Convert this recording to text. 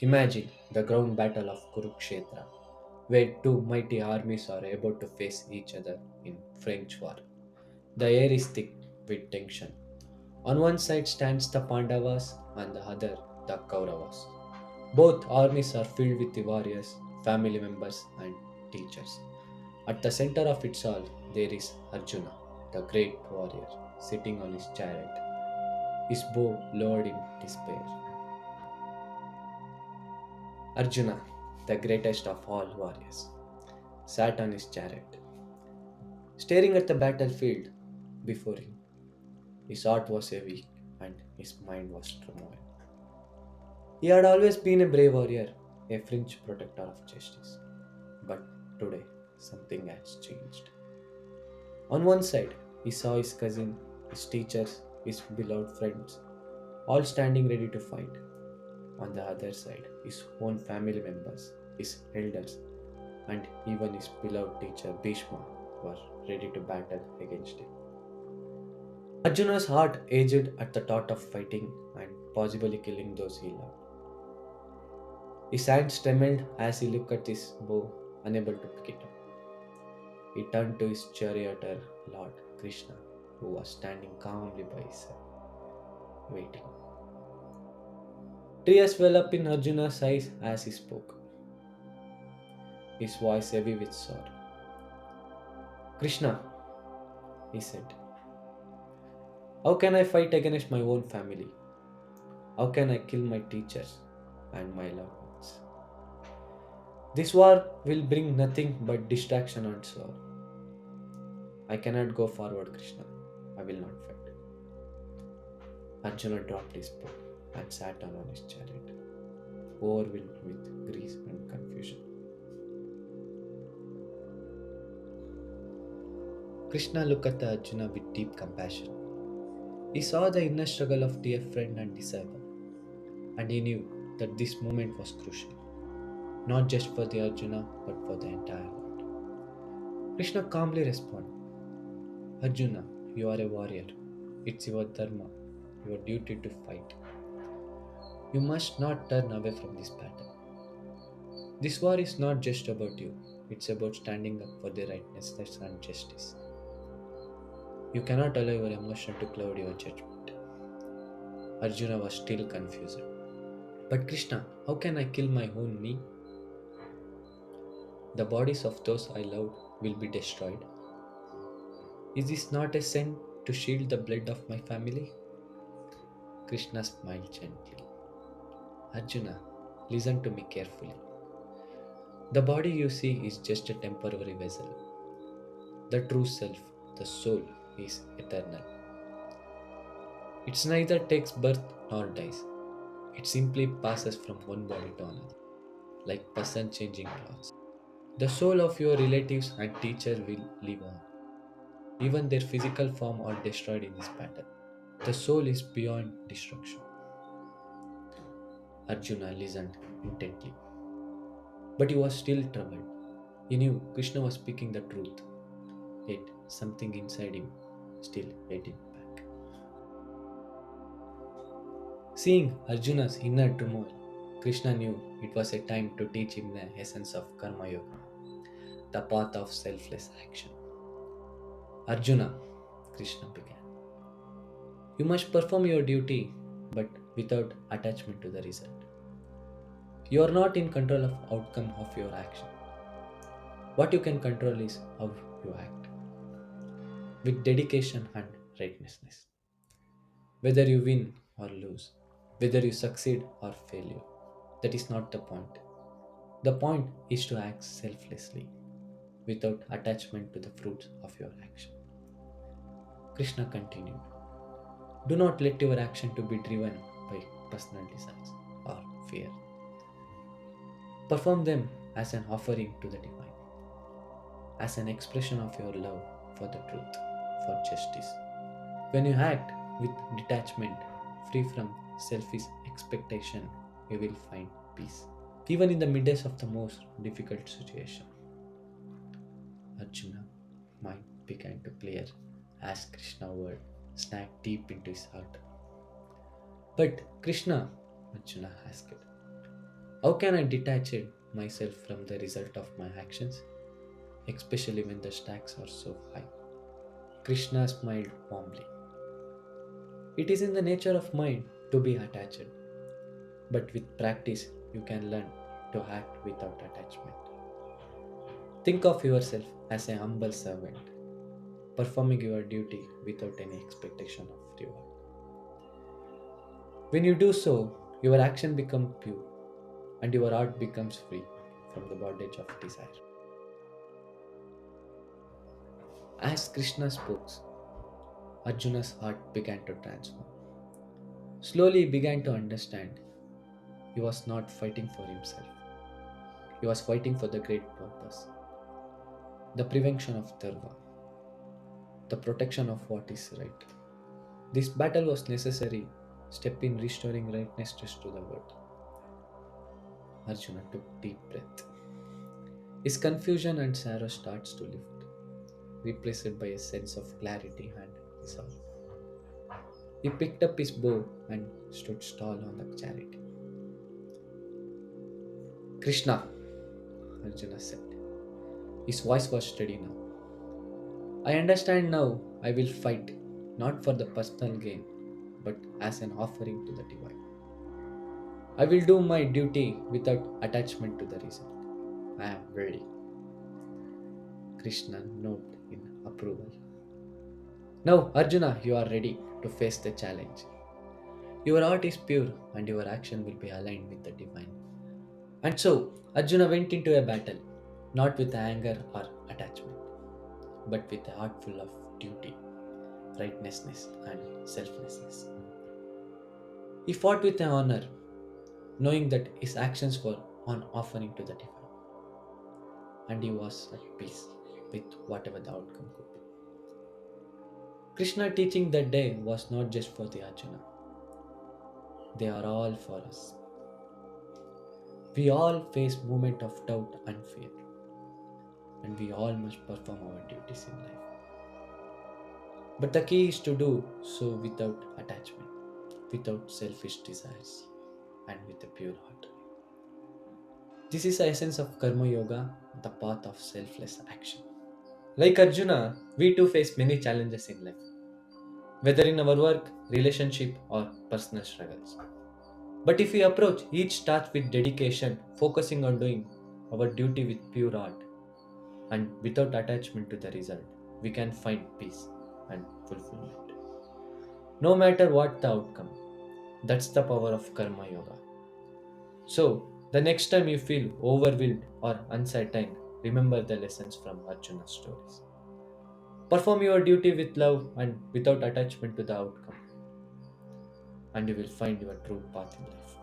Imagine the ground battle of Kurukshetra, where two mighty armies are about to face each other in French war. The air is thick with tension. On one side stands the Pandavas, on the other the Kauravas. Both armies are filled with the warriors, family members, and teachers. At the center of it all, there is Arjuna, the great warrior, sitting on his chariot, his bow lowered in despair. Arjuna, the greatest of all warriors, sat on his chariot, staring at the battlefield before him. His heart was heavy and his mind was turmoil. He had always been a brave warrior, a fringe protector of justice. But today, something has changed. On one side, he saw his cousin, his teachers, his beloved friends, all standing ready to fight. On the other side, his own family members, his elders, and even his beloved teacher Bhishma were ready to battle against him. Arjuna's heart aged at the thought of fighting and possibly killing those he loved. His hands trembled as he looked at his bow, unable to pick it up. He turned to his charioteer, Lord Krishna, who was standing calmly by his side, waiting. Tears well up in Arjuna's eyes as he spoke, his voice heavy with sorrow. Krishna, he said, how can I fight against my own family? How can I kill my teachers and my loved ones? This war will bring nothing but distraction and sorrow. I cannot go forward, Krishna. I will not fight. Arjuna dropped his bow and sat down on his chariot, overwhelmed with grief and confusion. Krishna looked at the Arjuna with deep compassion. He saw the inner struggle of dear friend and disciple, and he knew that this moment was crucial, not just for the Arjuna but for the entire world. Krishna calmly responded, Arjuna, you are a warrior. It's your dharma, your duty to fight. You must not turn away from this battle. This war is not just about you, it's about standing up for the rightness and justice. You cannot allow your emotion to cloud your judgment. Arjuna was still confused. But Krishna, how can I kill my own me? The bodies of those I loved will be destroyed. Is this not a sin to shield the blood of my family? Krishna smiled gently. Arjuna, listen to me carefully. The body you see is just a temporary vessel. The true self, the soul, is eternal. It neither takes birth nor dies. It simply passes from one body to another, like person changing clothes. The soul of your relatives and teacher will live on. Even their physical form are destroyed in this battle. The soul is beyond destruction. Arjuna listened intently, but he was still troubled. He knew Krishna was speaking the truth, yet something inside him still held him back. Seeing Arjuna's inner turmoil, Krishna knew it was a time to teach him the essence of Karma Yoga, the path of selfless action. Arjuna, Krishna began, you must perform your duty, but without attachment to the result. You are not in control of outcome of your action. What you can control is how you act, with dedication and righteousness. Whether you win or lose, whether you succeed or failure, that is not the point. The point is to act selflessly, without attachment to the fruits of your action. Krishna continued, do not let your action to be driven by personal desires or fear. Perform them as an offering to the divine, as an expression of your love for the truth, for justice. When you act with detachment, free from selfish expectation, you will find peace. Even in the midst of the most difficult situation, Arjuna mind began to clear as Krishna word snagged deep into his heart. But Krishna, Arjuna asked, How can I detach myself from the result of my actions, especially when the stakes are so high? Krishna smiled warmly. It is in the nature of mind to be attached, but with practice, you can learn to act without attachment. Think of yourself as a humble servant, performing your duty without any expectation of reward. When you do so, your action becomes pure and your heart becomes free from the bondage of desire. As Krishna spoke, Arjuna's heart began to transform. Slowly he began to understand he was not fighting for himself, he was fighting for the great purpose, the prevention of dharma, the protection of what is right. This battle was necessary step in restoring rightness to the world. Arjuna took deep breath. His confusion and sorrow starts to lift, replaced by a sense of clarity and resolve. He picked up his bow and stood tall on the chariot. Krishna, Arjuna said. His voice was steady now. I understand now I will fight, not for the personal gain, but as an offering to the divine. I will do my duty without attachment to the result. I am ready. Krishna nodded in approval. Now, Arjuna, you are ready to face the challenge. Your heart is pure and your action will be aligned with the divine. And so, Arjuna went into a battle, not with anger or attachment, but with a heart full of duty, righteousness, and selflessness. He fought with an honor, knowing that his actions were on offering to the divine, and he was at peace with whatever the outcome could be. Krishna teaching that day was not just for the Arjuna, they are all for us. We all face moments of doubt and fear, and we all must perform our duties in life. But the key is to do so without attachment, without selfish desires, and with a pure heart. This is the essence of Karma Yoga, the path of selfless action. Like Arjuna, we too face many challenges in life, whether in our work, relationship, or personal struggles. But if we approach each task with dedication, focusing on doing our duty with pure heart and without attachment to the result, we can find peace and fulfillment. No matter what the outcome, that's the power of Karma Yoga. So, the next time you feel overwhelmed or uncertain, remember the lessons from Arjuna's stories. Perform your duty with love and without attachment to the outcome, and you will find your true path in life.